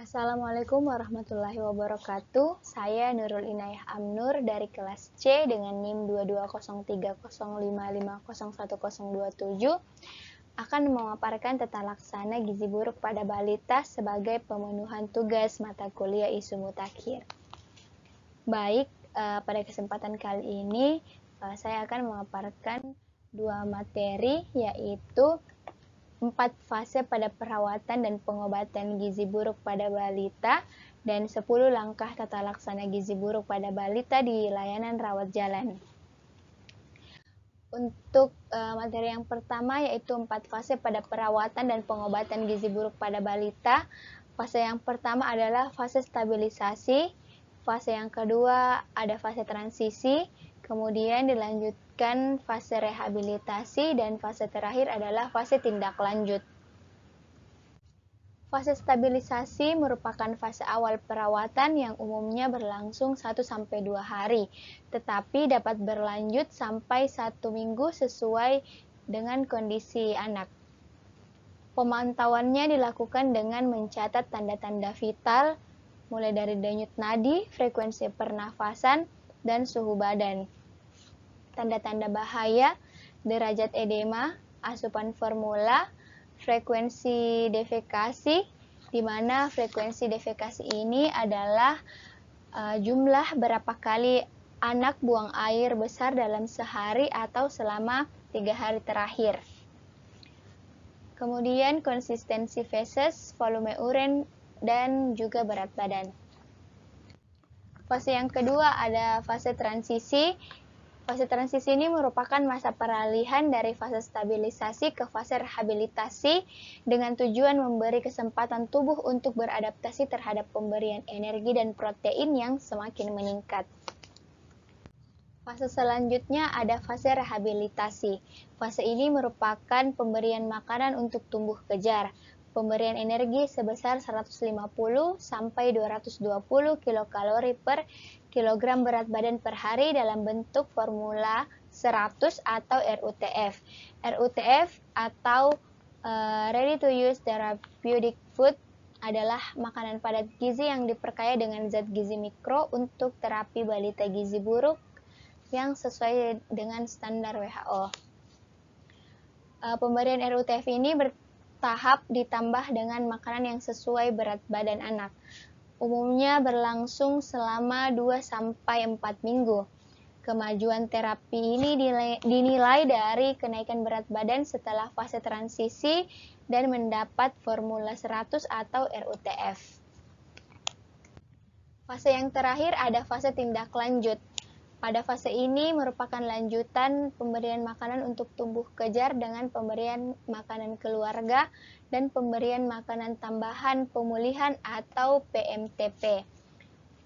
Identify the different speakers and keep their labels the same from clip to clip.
Speaker 1: Assalamualaikum warahmatullahi wabarakatuh. Saya Nurul Inayah Amnur dari kelas C dengan NIM 220305501027 akan memaparkan tata laksana gizi buruk pada balita sebagai pemenuhan tugas mata kuliah ISU Mutakhir. Baik, pada kesempatan kali ini saya akan memaparkan dua materi, yaitu 4 fase pada perawatan dan pengobatan gizi buruk pada balita dan 10 langkah tata laksana gizi buruk pada balita di layanan rawat jalan. Untuk materi yang pertama yaitu 4 fase pada perawatan dan pengobatan gizi buruk pada balita. Fase yang pertama adalah fase stabilisasi, fase yang kedua ada fase transisi, kemudian dilanjutkan fase rehabilitasi, dan fase terakhir adalah fase tindak lanjut. Fase stabilisasi merupakan fase awal perawatan yang umumnya berlangsung 1-2 hari, tetapi dapat berlanjut sampai 1 minggu sesuai dengan kondisi anak. Pemantauannya dilakukan dengan mencatat tanda-tanda vital, mulai dari denyut nadi, frekuensi pernafasan, dan suhu badan. Tanda-tanda bahaya, derajat edema, asupan formula, frekuensi defekasi, di mana frekuensi defekasi ini adalah jumlah berapa kali anak buang air besar dalam sehari atau selama 3 hari terakhir. Kemudian konsistensi feses, volume urin, dan juga berat badan. Fase yang kedua ada fase transisi. Fase transisi ini merupakan masa peralihan dari fase stabilisasi ke fase rehabilitasi dengan tujuan memberi kesempatan tubuh untuk beradaptasi terhadap pemberian energi dan protein yang semakin meningkat. Fase selanjutnya ada fase rehabilitasi. Fase ini merupakan pemberian makanan untuk tumbuh kejar. Pemberian energi sebesar 150 sampai 220 kilokalori per kilogram berat badan per hari dalam bentuk formula 100 atau RUTF. RUTF atau Ready to Use Therapeutic Food adalah makanan padat gizi yang diperkaya dengan zat gizi mikro untuk terapi balita gizi buruk yang sesuai dengan standar WHO. Pemberian RUTF ini bertahap ditambah dengan makanan yang sesuai berat badan anak. Umumnya berlangsung selama 2-4 minggu. Kemajuan terapi ini dinilai dari kenaikan berat badan setelah fase transisi dan mendapat formula 100 atau RUTF. Fase yang terakhir ada fase tindak lanjut. Pada fase ini merupakan lanjutan pemberian makanan untuk tumbuh kejar dengan pemberian makanan keluarga dan pemberian makanan tambahan pemulihan atau PMTP.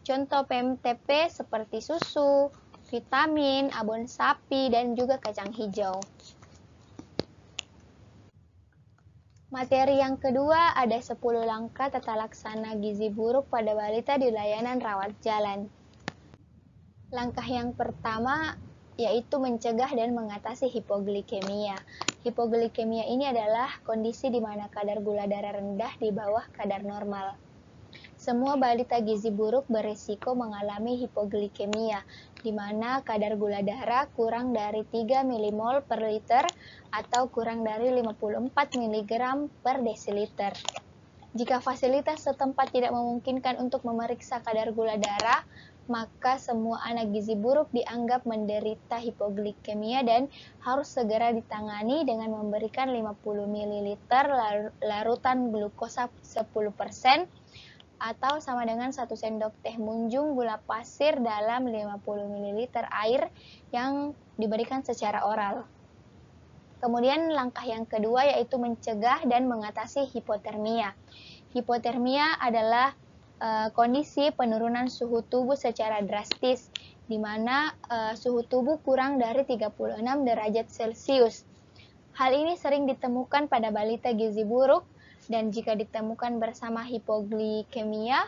Speaker 1: Contoh PMTP seperti susu, vitamin, abon sapi, dan juga kacang hijau. Materi yang kedua ada 10 langkah tata laksana gizi buruk pada balita di layanan rawat jalan. Langkah yang pertama yaitu mencegah dan mengatasi hipoglikemia. Hipoglikemia ini adalah kondisi di mana kadar gula darah rendah di bawah kadar normal. Semua balita gizi buruk berisiko mengalami hipoglikemia, di mana kadar gula darah kurang dari 3 mmol per liter atau kurang dari 54 mg per desiliter. Jika fasilitas setempat tidak memungkinkan untuk memeriksa kadar gula darah, maka semua anak gizi buruk dianggap menderita hipoglikemia dan harus segera ditangani dengan memberikan 50 ml larutan glukosa 10% atau sama dengan 1 sendok teh munjung gula pasir dalam 50 ml air yang diberikan secara oral. Kemudian langkah yang kedua yaitu mencegah dan mengatasi hipotermia. Hipotermia adalah kondisi penurunan suhu tubuh secara drastis, di mana suhu tubuh kurang dari 36 derajat Celcius. Hal ini sering ditemukan pada balita gizi buruk, dan jika ditemukan bersama hipoglikemia,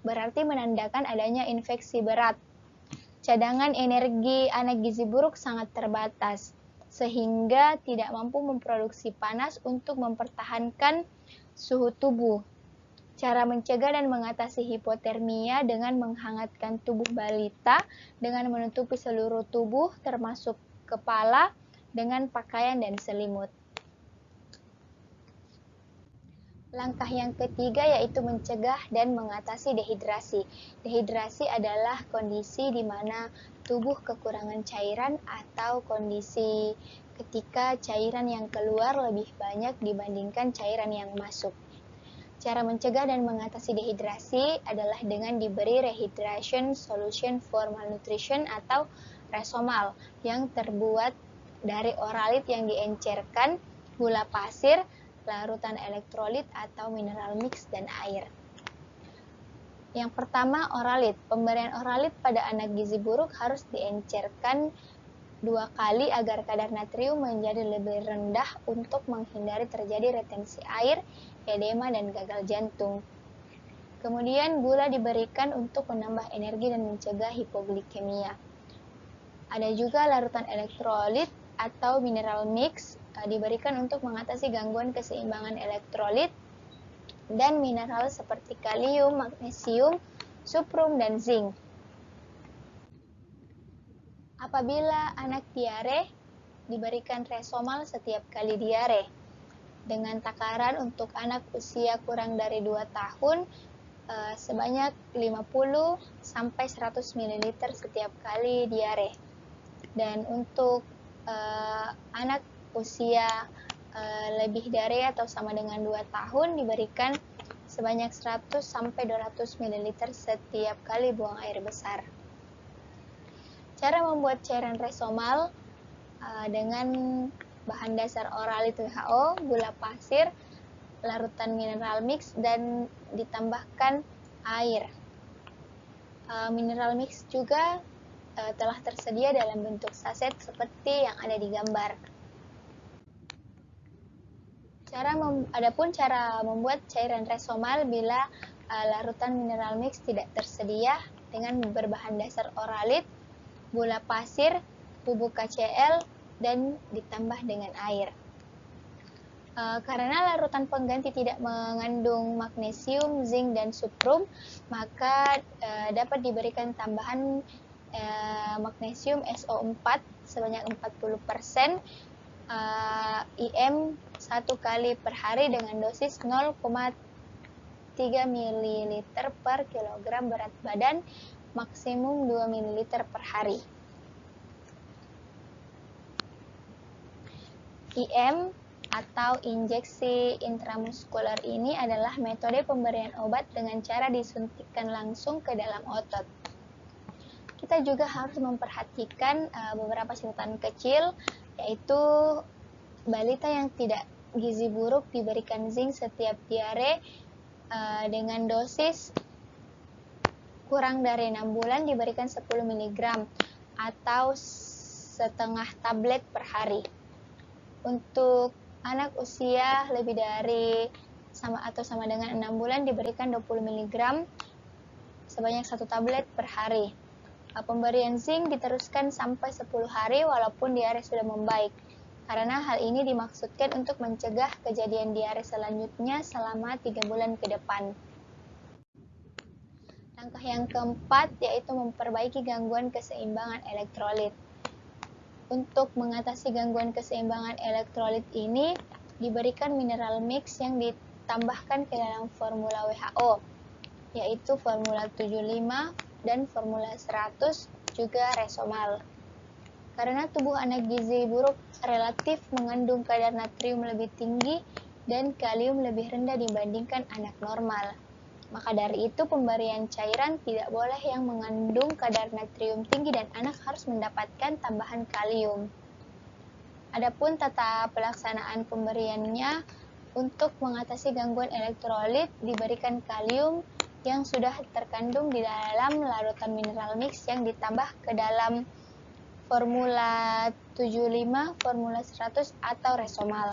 Speaker 1: berarti menandakan adanya infeksi berat. Cadangan energi anak gizi buruk sangat terbatas, sehingga tidak mampu memproduksi panas untuk mempertahankan suhu tubuh. Cara mencegah dan mengatasi hipotermia dengan menghangatkan tubuh balita dengan menutupi seluruh tubuh termasuk kepala dengan pakaian dan selimut. Langkah yang ketiga yaitu mencegah dan mengatasi dehidrasi. Dehidrasi adalah kondisi di mana tubuh kekurangan cairan atau kondisi ketika cairan yang keluar lebih banyak dibandingkan cairan yang masuk. Cara mencegah dan mengatasi dehidrasi adalah dengan diberi Rehydration Solution for Malnutrition atau Resomal yang terbuat dari oralit yang diencerkan, gula pasir, larutan elektrolit atau mineral mix, dan air. Yang pertama, oralit. Pemberian oralit pada anak gizi buruk harus diencerkan 2 kali agar kadar natrium menjadi lebih rendah untuk menghindari terjadi retensi air, edema, dan gagal jantung. Kemudian gula diberikan untuk menambah energi dan mencegah hipoglikemia. Ada juga larutan elektrolit atau mineral mix diberikan untuk mengatasi gangguan keseimbangan elektrolit dan mineral seperti kalium, magnesium, suprum, dan zinc. Apabila anak diare, diberikan Resomal setiap kali diare. Dengan takaran untuk anak usia kurang dari 2 tahun, sebanyak 50 sampai 100 ml setiap kali diare. Dan untuk anak usia lebih dari atau sama dengan 2 tahun, diberikan sebanyak 100 sampai 200 ml setiap kali buang air besar. Cara membuat cairan Resomal dengan bahan dasar oralit WHO, gula pasir, larutan mineral mix, dan ditambahkan air. Mineral mix juga telah tersedia dalam bentuk saset seperti yang ada di gambar. Adapun cara membuat cairan Resomal bila larutan mineral mix tidak tersedia dengan berbahan dasar oralit, gula pasir, bubuk KCl, dan ditambah dengan air. Karena larutan pengganti tidak mengandung magnesium, zinc, dan suprum, maka dapat diberikan tambahan magnesium SO4 sebanyak 40%, IM 1 kali per hari dengan dosis 0,3 ml per kilogram berat badan, maksimum 2 ml per hari. IM atau injeksi intramuskuler ini adalah metode pemberian obat dengan cara disuntikkan langsung ke dalam otot. Kita juga harus memperhatikan beberapa catatan kecil, yaitu balita yang tidak gizi buruk diberikan zinc setiap diare dengan dosis kurang dari 6 bulan diberikan 10 mg atau setengah tablet per hari. Untuk anak usia lebih dari sama dengan 6 bulan diberikan 20 mg sebanyak 1 tablet per hari. Pemberian zinc diteruskan sampai 10 hari walaupun diare sudah membaik, karena hal ini dimaksudkan untuk mencegah kejadian diare selanjutnya selama 3 bulan ke depan. Langkah yang keempat yaitu memperbaiki gangguan keseimbangan elektrolit. Untuk mengatasi gangguan keseimbangan elektrolit ini, diberikan mineral mix yang ditambahkan ke dalam formula WHO, yaitu formula 75 dan formula 100, juga Resomal. Karena tubuh anak gizi buruk relatif mengandung kadar natrium lebih tinggi dan kalium lebih rendah dibandingkan anak normal. Maka dari itu pemberian cairan tidak boleh yang mengandung kadar natrium tinggi dan anak harus mendapatkan tambahan kalium. Adapun tata pelaksanaan pemberiannya, untuk mengatasi gangguan elektrolit diberikan kalium yang sudah terkandung di dalam larutan mineral mix yang ditambah ke dalam formula 75, formula 100 atau Resomal.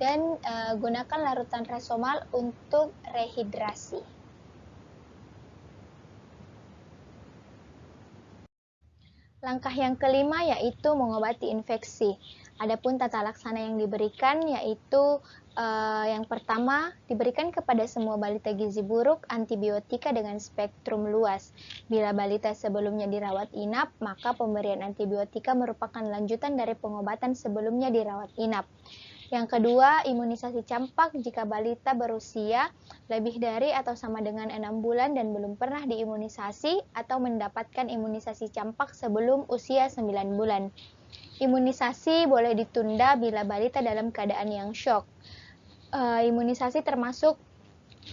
Speaker 1: Dan gunakan larutan Resomal untuk rehidrasi. Langkah yang kelima yaitu mengobati infeksi. Adapun tata laksana yang diberikan yaitu yang pertama, diberikan kepada semua balita gizi buruk antibiotika dengan spektrum luas. Bila balita sebelumnya dirawat inap, maka pemberian antibiotika merupakan lanjutan dari pengobatan sebelumnya dirawat inap. Yang kedua, imunisasi campak jika balita berusia lebih dari atau sama dengan 6 bulan dan belum pernah diimunisasi atau mendapatkan imunisasi campak sebelum usia 9 bulan. Imunisasi boleh ditunda bila balita dalam keadaan yang syok. Imunisasi termasuk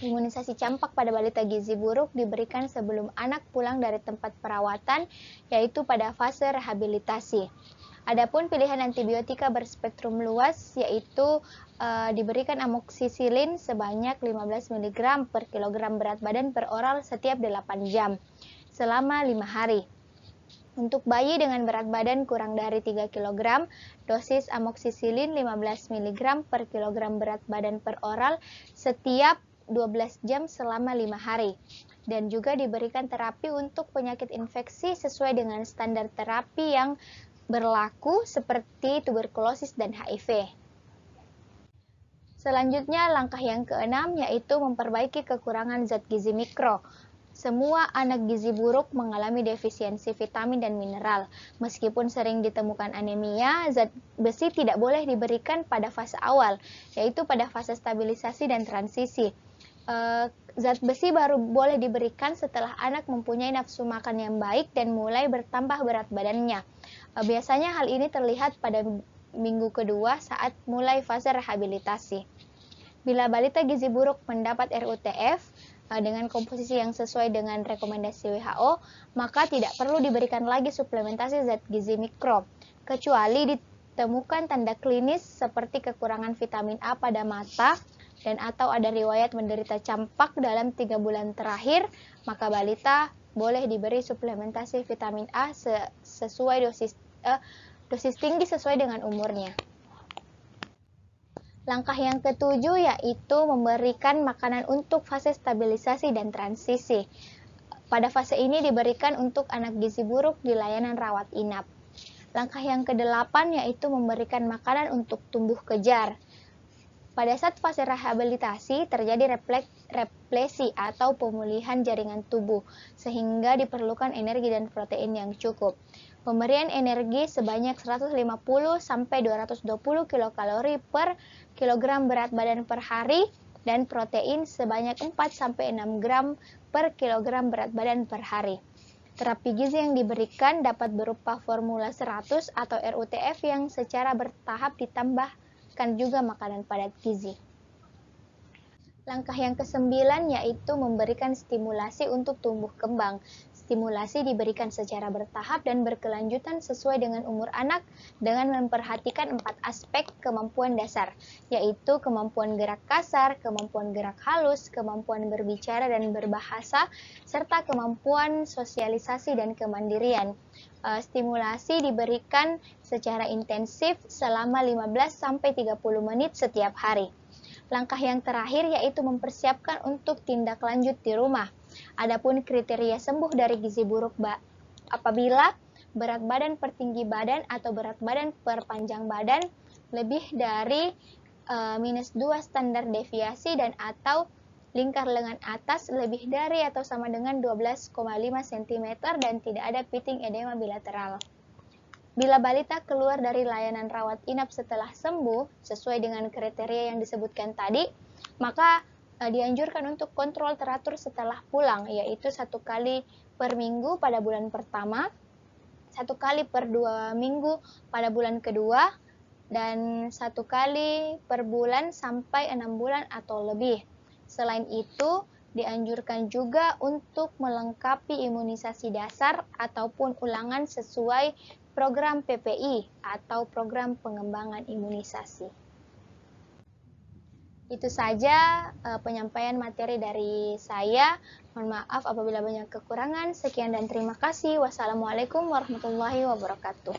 Speaker 1: imunisasi campak pada balita gizi buruk diberikan sebelum anak pulang dari tempat perawatan, yaitu pada fase rehabilitasi. Adapun pilihan antibiotika berspektrum luas yaitu diberikan amoksisilin sebanyak 15 mg per kilogram berat badan per oral setiap 8 jam selama 5 hari. Untuk bayi dengan berat badan kurang dari 3 kg, dosis amoksisilin 15 mg per kilogram berat badan per oral setiap 12 jam selama 5 hari. Dan juga diberikan terapi untuk penyakit infeksi sesuai dengan standar terapi yang berlaku seperti tuberkulosis dan HIV. Selanjutnya, langkah yang keenam yaitu memperbaiki kekurangan zat gizi mikro. Semua anak gizi buruk mengalami defisiensi vitamin dan mineral. Meskipun sering ditemukan anemia, zat besi tidak boleh diberikan pada fase awal, yaitu pada fase stabilisasi dan transisi. Zat besi baru boleh diberikan setelah anak mempunyai nafsu makan yang baik dan mulai bertambah berat badannya. Biasanya hal ini terlihat pada minggu kedua saat mulai fase rehabilitasi. Bila balita gizi buruk mendapat RUTF, dengan komposisi yang sesuai dengan rekomendasi WHO, maka tidak perlu diberikan lagi suplementasi zat gizi mikro, kecuali ditemukan tanda klinis seperti kekurangan vitamin A pada mata dan atau ada riwayat menderita campak dalam 3 bulan terakhir, maka balita boleh diberi suplementasi vitamin A sesuai dosis tinggi sesuai dengan umurnya. Langkah yang ketujuh yaitu memberikan makanan untuk fase stabilisasi dan transisi. Pada fase ini diberikan untuk anak gizi buruk di layanan rawat inap. Langkah yang kedelapan yaitu memberikan makanan untuk tumbuh kejar. Pada saat fase rehabilitasi terjadi replesi atau pemulihan jaringan tubuh, sehingga diperlukan energi dan protein yang cukup. Pemberian energi sebanyak 150-220 kilokalori per kilogram berat badan per hari dan protein sebanyak 4-6 gram per kilogram berat badan per hari. Terapi gizi yang diberikan dapat berupa formula 100 atau RUTF yang secara bertahap ditambahkan juga makanan padat gizi. Langkah yang ke-9 yaitu memberikan stimulasi untuk tumbuh kembang. Stimulasi diberikan secara bertahap dan berkelanjutan sesuai dengan umur anak dengan memperhatikan 4 aspek kemampuan dasar, yaitu kemampuan gerak kasar, kemampuan gerak halus, kemampuan berbicara dan berbahasa, serta kemampuan sosialisasi dan kemandirian. Stimulasi diberikan secara intensif selama 15-30 menit setiap hari. Langkah yang terakhir yaitu mempersiapkan untuk tindak lanjut di rumah. Adapun kriteria sembuh dari gizi buruk apabila berat badan per tinggi badan atau berat badan per panjang badan lebih dari -2 standar deviasi dan atau lingkar lengan atas lebih dari atau sama dengan 12,5 cm dan tidak ada pitting edema bilateral. Bila balita keluar dari layanan rawat inap setelah sembuh sesuai dengan kriteria yang disebutkan tadi, maka dianjurkan untuk kontrol teratur setelah pulang, yaitu 1 kali per minggu pada bulan pertama, 1 kali per 2 minggu pada bulan kedua, dan 1 kali per bulan sampai 6 bulan atau lebih. Selain itu, dianjurkan juga untuk melengkapi imunisasi dasar ataupun ulangan sesuai program PPI atau program pengembangan imunisasi. Itu saja penyampaian materi dari saya. Mohon maaf apabila banyak kekurangan. Sekian dan terima kasih. Wassalamualaikum warahmatullahi wabarakatuh.